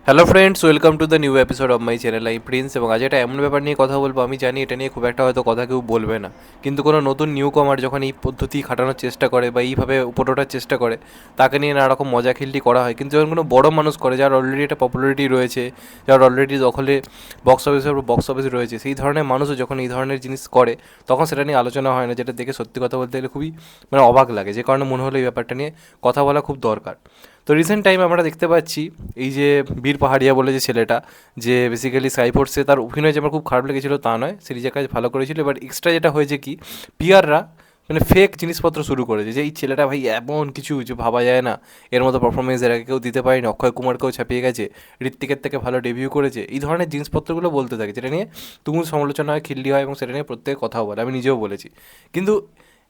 Hello friends, welcome to the new episode of my channel. আমি Prince এবং আজ এটা এমন ব্যাপার নিয়ে কথা বলবো, আমি জানি এটা নিয়ে খুব একটা হয়তো কথা কেউ বলবে না, কিন্তু কোনো নতুন নিউ কমার যখন এই পদ্ধতি খাটানোর চেষ্টা করে বা এইভাবে উপর ওঠার চেষ্টা করে, তাকে নিয়ে নানা রকম মজা খিল্লি করা হয়। কিন্তু যখন কোনো বড় মানুষ করে, যার অলরেডি একটা পপুলারিটি রয়েছে, যার অলরেডি দখলে বক্স অফিস রয়েছে, সেই ধরনের মানুষও যখন এই ধরনের জিনিস করে, তখন সেটা নিয়ে আলোচনা হয় না, যেটা দেখে সত্যি কথা বলতে গেলে খুবই অবাক লাগে। যে কারণে মনে হলো এই ব্যাপারটা নিয়ে কথা বলা খুব দরকার। তো রিসেন্ট টাইমে আমরা দেখতে পাচ্ছি এই যে বীর পাহাড়িয়া বলে যে ছেলেটা, যে বেসিক্যালি স্কাইফোর্সে তার অভিনয় যে আমার খুব খারাপ লেগেছিলো তা নয়, সিরিজের কাজ ভালো করেছিল, বাট এক্সট্রা যেটা হয়েছে কি, পিআররা ফেক জিনিসপত্র শুরু করেছে যে এই ছেলেটা ভাই এমন কিছু যে ভাবা যায় না, এর মতো পারফরমেন্স এর আগে কেউ দিতে পারেনি, অক্ষয় কুমারকেও ছাপিয়ে গেছে, ঋত্বিকের থেকে ভালো ডেবিউ করেছে, এই ধরনের জিনিসপত্রগুলো বলতে থাকে, যেটা নিয়ে তুমুল সমালোচনা হয়, খিল্লি হয় এবং সেটা নিয়ে প্রত্যেকে কথাও বলে, আমি নিজেও বলেছি। কিন্তু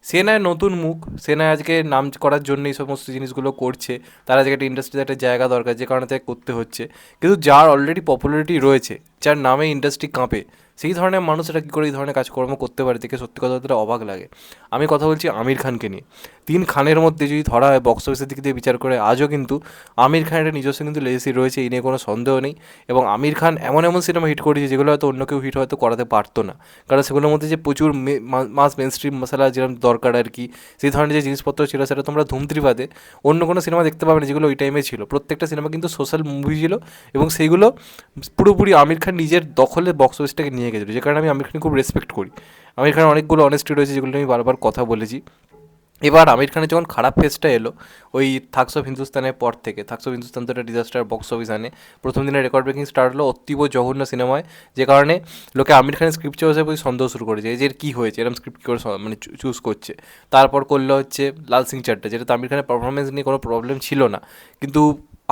সে নয় নতুন মুখ, সে নয় আজকে নাম করার জন্য এই সমস্ত জিনিসগুলো করছে, তার আজকে একটা ইন্ডাস্ট্রিতে একটা জায়গা দরকার, যে কারণে তাকে করতে হচ্ছে। কিন্তু যার অলরেডি পপুলারিটি রয়েছে, যার নামে ইন্ডাস্ট্রি কাঁপে, সেই ধরনের মানুষেরা কী করে এই ধরনের কাজকর্ম করতে পারে, দেখে সত্যি কথা বলতে অবাক লাগে। আমি কথা বলছি আমির খানকে নিয়ে। তিন খানের মধ্যে যদি ধরা হয় বক্স অফিসের দিক দিয়ে বিচার করে, আজও কিন্তু আমির খানের একটা নিজস্ব কিন্তু লেগেসি রয়েছে, এই নিয়ে কোনো সন্দেহ নেই। এবং আমির খান এমন এমন সিনেমা হিট করেছে যেগুলো হয়তো অন্য কেউ হিট হয়তো করাতে পারতো না, কারণ সেগুলোর মধ্যে যে প্রচুর মাস মেন স্ট্রিম মশলা যেরকম দরকার আর কি, সেই ধরনের যে জিনিসপত্র ছিল, সেটা তোমরা ধুমত্রি বাদে অন্য কোনো সিনেমা দেখতে পাবে না যেগুলো ওই টাইমে ছিল। প্রত্যেকটা সিনেমা কিন্তু সোশ্যাল মুভি ছিল এবং সেইগুলো পুরোপুরি আমির খান নিজের দখলে বক্স অফিসটাকে নিয়ে গেছিলো, যে কারণে আমি আমির খান খুব রেসপেক্ট করি। আমির খান অনেকগুলো অনেস্টি রয়েছে যেগুলো আমি বারবার কথা বলেছি। এবার আমির খানের যখন খারাপ ফেসটা এলো ওই থাগস অফ হিন্দুস্তানের পর থেকে, থাগস অফ হিন্দুস্তান তো একটা ডিজাস্টার বক্স অফিস আনে, প্রথম দিনের রেকর্ড ব্রেকিং স্টার্ট হলো অতীব জঘন্য সিনেমায়, যে কারণে লোকে আমির খানের স্ক্রিপ্ট চয়েসে প্রতি সন্দেহ শুরু করেছে, এই যে এর কী হয়েছে, এরকম স্ক্রিপ্ট কী করে চুজ করছে। তারপর করলো হচ্ছে লাল সিং চাড্ডা, যেটা তো আমির খানের পারফরমেন্স নিয়ে কোনো প্রবলেম ছিল না, কিন্তু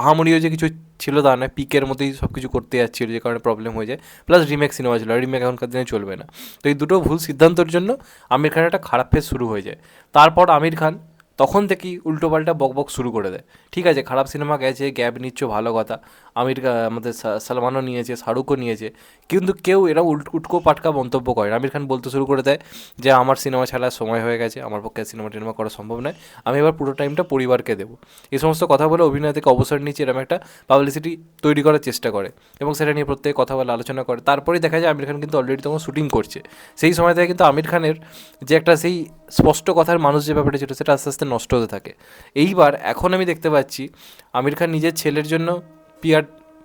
আহামরিও যে কিছু ছিল তা নয়, পিকের মতোই সব কিছু করতে যাচ্ছিল, যে কারণে প্রবলেম হয়ে যায়। প্লাস রিমেক সিনেমা ছিল, রিমেক এখনকার দিনে চলবে না। তো এই দুটো ভুল সিদ্ধান্তের জন্য আমির খানের একটা খারাপ ফেস শুরু হয়ে যায়। তারপর আমির খান তখন থেকেই উল্টোপাল্টা বকবক শুরু করে দেয়। ঠিক আছে, খারাপ সিনেমা গেছে, গ্যাপ নিচ্ছ, ভালো কথা, আমাদের সালমানও নিয়েছে, শাহরুখও নিয়েছে, কিন্তু কেউ এরা উটকো পাটকা মন্তব্য করে না। আমির খান বলতে শুরু করে দেয় যে আমার সিনেমা ছাড়ার সময় হয়ে গেছে, আমার পক্ষে সিনেমা টিনেমা করা সম্ভব নয়, আমি এবার পুরো টাইমটা পরিবারকে দেবো। এই সমস্ত কথা বলে অভিনয় থেকে অবসর নিচ্ছে, এরকম একটা পাবলিসিটি তৈরি করার চেষ্টা করে এবং সেটা নিয়ে প্রত্যেকে কথা বলে, আলোচনা করে। তারপরেই দেখা যায় আমির খান কিন্তু অলরেডি তখন শুটিং করছে। সেই সময় থেকে কিন্তু আমির খানের যে একটা সেই স্পষ্ট কথার মানুষ যে ব্যাপারটা ছিল, সেটা আস্তে আস্তে নষ্ট হতে থাকে। এইবার এখন আমি দেখতে পাচ্ছি আমির খান নিজের ছেলের জন্য পিয়ার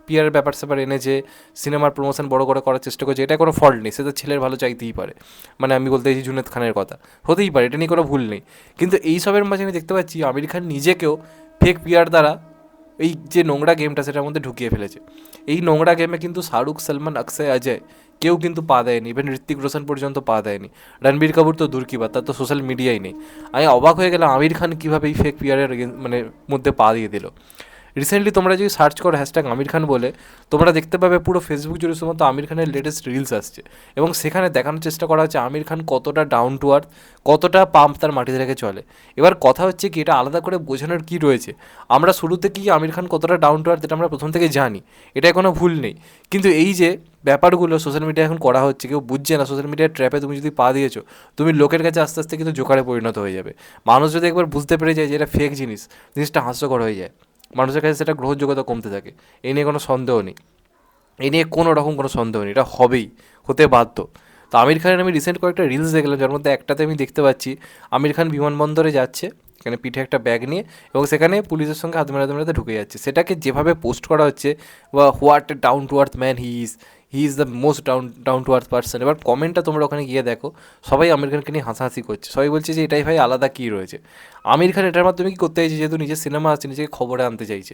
পিয়ার ব্যাপার স্যাপার এনেছে, সিনেমার প্রমোশন বড় করে করার চেষ্টা করছে, এটা কোনো ফল্ট নেই, সে তো ছেলের ভালো চাইতেই পারে। আমি বলতে চাইছি জুনেদ খানের কথা, হতেই পারে, এটা নিয়ে কোনো ভুল নেই। কিন্তু এই সবের মাঝে আমি দেখতে পাচ্ছি আমির খান নিজেকেও ফেক পিয়ার দ্বারা এই যে নোংরা গেমটা সেটার মধ্যে ঢুকিয়ে ফেলেছে। এই নোংরা গেমে কিন্তু শাহরুখ, সলমান, অক্ষয়, অজয় কেউ কিন্তু পা দেয়নি, ইভেন ঋত্বিক রোশন পর্যন্ত পা দেয়নি। রণবীর কাপুর তো দূর কি বাত, তার তো সোশ্যাল মিডিয়াই নেই। আমি অবাক হয়ে গেলাম আমির খান কীভাবে এই ফেক পিয়ারের মধ্যে পা দিয়ে দিল। রিসেন্টলি তোমরা যদি সার্চ করো হ্যাশট্যাগ আমির খান বলে, তোমরা দেখতে পাবে পুরো ফেসবুক জুড়ে শুধুমাত্র আমির খানের লেটেস্ট রিলস আসছে, এবং সেখানে দেখানোর চেষ্টা করা হচ্ছে আমির খান কতটা ডাউন টু আর্থ, কতটা পাম্প তার মাটিতে রেখে চলে। এবার কথা হচ্ছে কি, এটা আলাদা করে বোঝানোর কী রয়েছে? আমরা শুরু থেকেই আমির খান কতটা ডাউন টু আর্থ এটা আমরা প্রথম থেকে জানি, এটায় কোনো ভুল নেই। কিন্তু এই যে ব্যাপারগুলো সোশ্যাল মিডিয়ায় এখন করা হচ্ছে, কেউ বুঝছে না সোশ্যাল মিডিয়ার ট্র্যাপে তুমি যদি পা দিয়েছো, তুমি লোকের কাছে আস্তে আস্তে কিন্তু জোকারে পরিণত হয়ে যাবে। মানুষ যদি একবার বুঝতে পেরে যায় যে এটা ফেক জিনিস, জিনিসটা হাস্যকর হয়ে যায়, মানুষের কাছে সেটা গ্রহণযোগ্যতা কমতে থাকে। এই নিয়ে কোনো সন্দেহ নেই, এই নিয়ে কোনো রকম কোনো সন্দেহ নেই, এটা হবেই, হতে বাধ্য। তো আমির খানের আমি রিসেন্ট কয়েকটা রিলস দেখলাম, যার মধ্যে একটাতে আমি দেখতে পাচ্ছি আমির খান বিমানবন্দরে যাচ্ছে, এখানে পিঠে একটা ব্যাগ নিয়ে, এবং সেখানে পুলিশের সঙ্গে হাত মেলাতে মেলাতে ঢুকে যাচ্ছে। সেটাকে যেভাবে পোস্ট করা হচ্ছে, বা what a down to earth man he is the most down to earth person. এবার কমেন্টটা তোমরা ওখানে গিয়ে দেখো, সবাই আমির খানকে নিয়ে হাসাহাসি করছে, সবাই বলছে যে এটাই ভাই আলাদা কী রয়েছে। আমির খান এটার মাধ্যমে কী করতে চাইছে, যেহেতু নিজের সিনেমা আছে, নিজেকে খবরে আনতে চাইছে,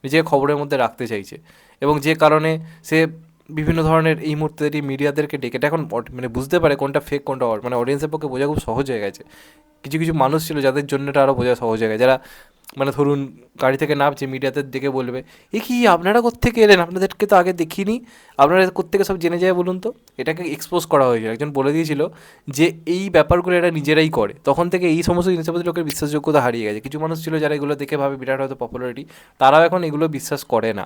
নিজেকে খবরের মধ্যে রাখতে চাইছে, এবং যে কারণে সে বিভিন্ন ধরনের এই মুহূর্তে এই মিডিয়াদেরকে ডেকে, এটা এখন বুঝতে পারে কোনটা ফেক কোনটা অডিয়েন্সের পক্ষে বোঝা খুব সহজ হয়ে গেছে। কিছু কিছু মানুষ ছিল যাদের জন্য এটা আরও বোঝা সহজ হয়ে গেছে, যারা ধরুন গাড়ি থেকে নামছে, মিডিয়াতে ডেকে বলবে এ কি আপনারা কোত্থেকে এলেন, আপনাদেরকে তো আগে দেখিনি, আপনারা কোত্থেকে সব জেনে যায় বলুন তো। এটাকে এক্সপোজ করা হয়েছিল, একজন বলে দিয়েছিল যে এই ব্যাপারগুলো এরা নিজেরাই করে। তখন থেকে এই সমস্ত জিনিসের প্রতি লোকের বিশ্বাসযোগ্যতা হারিয়ে গেছে। কিছু মানুষ ছিল যারা এগুলো দেখে ভাবে বিরাট হয়তো পপুলারিটি, তারাও এখন এগুলো বিশ্বাস করে না।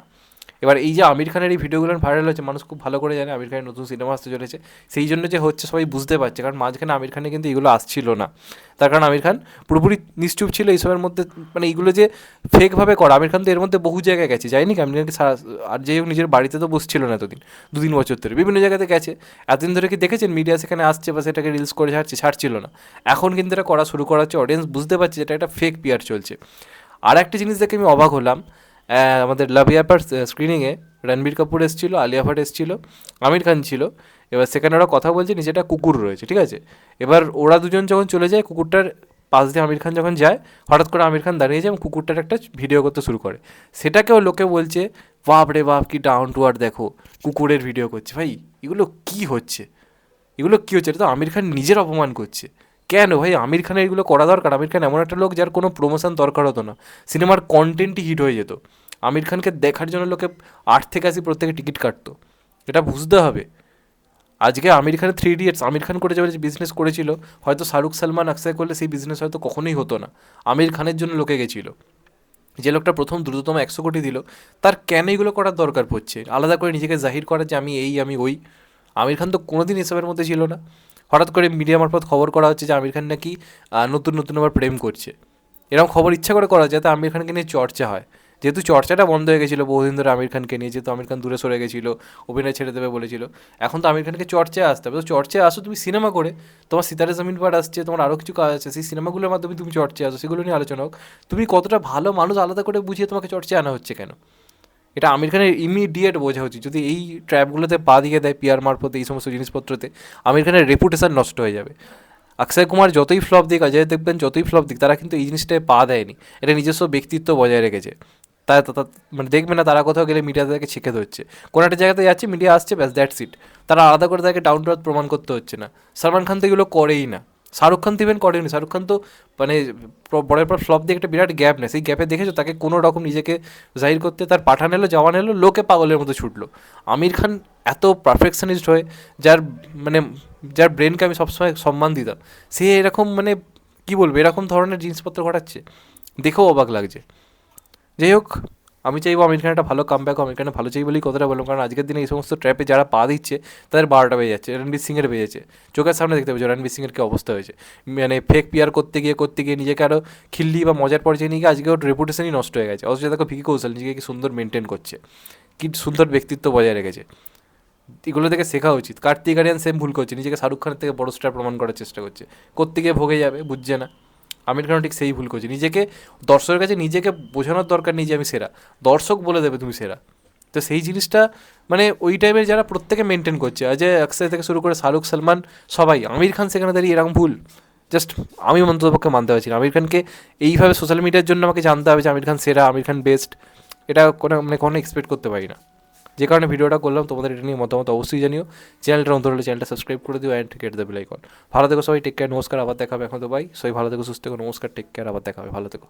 এবার এই যে আমির খানের এই ভিডিওগুলো ভাইরাল হচ্ছে, মানুষ খুব ভালো করে জানে আমির খানের নতুন সিনেমা আসতে চলেছে, সেই জন্য যে হচ্ছে সবাই বুঝতে পারছে, কারণ মাঝখানে আমির খানে কিন্তু এগুলো আসছিল না। তার কারণ আমির খান পুরোপুরি নিশ্চুপ ছিল এইসবের মধ্যে, মানে এইগুলো যে ফেকভাবে করা, আমির খান তো এর মধ্যে বহু জায়গায় গেছে, যায়নি কি আমির খানকে আর যাই হোক নিজের বাড়িতে তো বসছিল না এতদিন, 2-3 বছর ধরে বিভিন্ন জায়গাতে গেছে। এতদিন ধরে কি দেখেছেন মিডিয়া সেখানে আসছে বা সেটাকে রিলস করে ছাড়ছিল না। এখন কিন্তু এটা করা শুরু করা হচ্ছে, অডিয়েন্স বুঝতে পারছে যেটা একটা ফেক পিআর চলছে। আর একটা জিনিস দেখে আমি অবাক হলাম, আমাদের লাভ ইয়ারপার স্ক্রিনিংয়ে রণবীর কাপুর এসেছিল, আলিয়া ভাট এসেছিল, আমির খান ছিল। এবার সেখানে ওরা কথা বলছে, নিচে একটা কুকুর রয়েছে, ঠিক আছে। এবার ওরা দুজন যখন চলে যায়, কুকুরটার পাশ দিয়ে আমির খান যখন যায়, হঠাৎ করে আমির খান দাঁড়িয়ে যায় এবং কুকুরটার একটা ভিডিও করতে শুরু করে। সেটাকেও লোকে বলছে বাপ রে বাপ কি ডাউন টু আর্থ, দেখো কুকুরের ভিডিও করছে। ভাই এগুলো কি হচ্ছে, এগুলো কী হচ্ছে? এটা তো আমির খান নিজের অপমান করছে। কেন ভাই আমির খানের এগুলো করা দরকার? আমির খান এমন একটা লোক যার কোনো প্রমোশন দরকার হতো না, সিনেমার কন্টেন্টই হিট হয়ে যেত। আমির খানকে দেখার জন্য লোকে 8 থেকে 80 প্রত্যেকে টিকিট কাটতো। এটা বুঝতে হবে। আজকে আমির খানের 3 ইডিয়টস আমির খান করে যে বিজনেস করেছিল, হয়তো শাহরুখ সালমান আকসাই করলে সেই বিজনেস হয়তো কখনোই হতো না। আমির খানের জন্য লোকে গেছিলো। যে লোকটা প্রথম দ্রুততম 100 কোটি দিল, তার কেন এগুলো করার দরকার পড়ছে? আলাদা করে নিজেকে জাহির করার যে আমি এই আমি ওই। আমির খান তো কোনোদিন এসবের মধ্যে ছিল না। হঠাৎ করে মিডিয়া মারফত খবর করা হচ্ছে যে আমির খান নাকি নতুন নতুন আবার প্রেম করছে। এরকম খবর ইচ্ছা করে করা যাতে আমির খানকে নিয়ে চর্চা হয়। যেহেতু চর্চাটা বন্ধ হয়ে গেছিলো বহুদিন ধরে আমির খানকে নিয়ে, যেহেতু আমির খান দূরে সরে গেছিলো, অভিনয় ছেড়ে দেবে বলেছিল, এখন তো আমির খানকে চর্চায় আসতে হবে। তো চর্চায় আসো তুমি সিনেমা করে, তোমার সিতারে জমিন পার আসছে, তোমার আরও কিছু কাজ আছে, সেই সিনেমাগুলোর মাধ্যমে তুমি চর্চায় আসো, সেগুলো নিয়ে আলোচনা হোক। তুমি কতটা ভালো মানুষ আলাদা করে বুঝিয়ে তোমাকে চর্চায় আনা হচ্ছে কেন? এটা আমির খানের ইমিডিয়েট বোঝা উচিত। যদি এই ট্র্যাপগুলোতে পা দিয়ে দেয় পিআর মারফতে, এই সমস্ত জিনিসপত্রতে, আমির খানের রেপুটেশন নষ্ট হয়ে যাবে। অক্ষয় কুমার যতই ফ্লপ দিক, অজয় দেবগন যতই ফ্লপ দিক, তারা কিন্তু এই জিনিসটায় পা দেয়নি। এটা নিজস্ব ব্যক্তিত্ব বজায় রেখেছে। মানে দেখবে না তারা কোথাও গেলে মিডিয়া তাদেরকে ছেঁকে ধরছে, কোনো একটা জায়গাতে যাচ্ছে মিডিয়া আসছে, ব্যাস দ্যাটস ইট। তারা আলাদা করে তাকে ডাউন টু আর্থ প্রমাণ করতে হচ্ছে না। সলমান খান তো এগুলো করেই না, শাহরুখ খান তো ইভেন করেনি। শাহরুখ খান তো মানে বড়ের পর ফ্লপ দিয়ে একটা বিরাট গ্যাপ নেই, সেই গ্যাপে দেখেছো তাকে কোনো রকম নিজেকে জাহির করতে, তার পাঠান এলো জওয়ান এলো, লোকে পাগলের মতো ছুটলো। আমির খান এত পারফেকশনিস্ট হয়ে, যার মানে যার ব্রেনকে আমি সবসময় সম্মান দিতাম, সে এরকম মানে কী বলবো, এরকম ধরনের জিনিসপত্র ঘটাচ্ছে, দেখেও অবাক লাগছে। যাই হোক, আমি চাইবো আমির খান একটা ভালো কামব্যাক, আমির খানের ভালো চাই বলেই কথাটা বললাম, কারণ আজকের দিনে এই সমস্ত ট্র্যাপে যারা পা দিচ্ছে তাদের 12টা বেজে যাচ্ছে। রণবীর সিংয়ের বেজে যাচ্ছে, চোখের সামনে দেখতে পাচ্ছি রণবীর সিংয়ের কী অবস্থা হয়েছে। মানে ফেক পিআর করতে গিয়ে নিজেকে আরও খিল্লি বা মজার পর্যায়ে নিয়ে গিয়ে আজকে ওর রেপুটেশনই নষ্ট হয়ে গেছে। অথচ দেখো ভিকি কৌশল নিজেকে কি সুন্দর মেনটেন করছে, কি সুন্দর ব্যক্তিত্ব বজায় রেখেছে। এগুলো থেকে শেখা উচিত। কার্তিক আরিয়ান সেম ভুল করছে, নিজেকে শাহরুখ খানের থেকে বড় স্টার প্রমাণ করার চেষ্টা করছে, করতে গিয়ে ভোগে যাবে, বুঝছে না। আমির খানও ঠিক সেই ভুল করছে, নিজেকে দর্শকের কাছে নিজেকে বোঝানোর দরকার নেই যে আমি সেরা, দর্শক বলে দেবে তুমি সেরা। তো সেই জিনিসটা মানে ওই টাইমের যারা প্রত্যেকে মেনটেন করছে, অজয় অক্ষয় থেকে শুরু করে শাহরুখ সালমান সবাই, আমির খান সেখানে দাঁড়িয়ে এরকম ভুল জাস্ট আমি অন্ততপক্ষে মানতে পারছি না। আমির খানকে এইভাবে সোশ্যাল মিডিয়ার জন্য আমাকে জানতে হবে যে আমির খান সেরা, আমির খান বেস্ট, এটা কোনো মানে কোনো এক্সপেক্ট করতে পারি না। যে কারণে ভিডিওটা করলাম, তোমাদের এটা নিয়ে মতামত অবশ্যই জানিও। চ্যানেলটা নতুন হলে চ্যানেলটা সাবস্ক্রাইব করে দিও and get the bell icon. ভালো থেকো সবাই, টেক কেয়ার, নমস্কার, আবার দেখা হবে। এখন তো বাই, সবাই ভালো থেকো, সুস্থ থেকো, নমস্কার, টেক কেয়ার, আবার দেখা হবে, ভালো থেকো।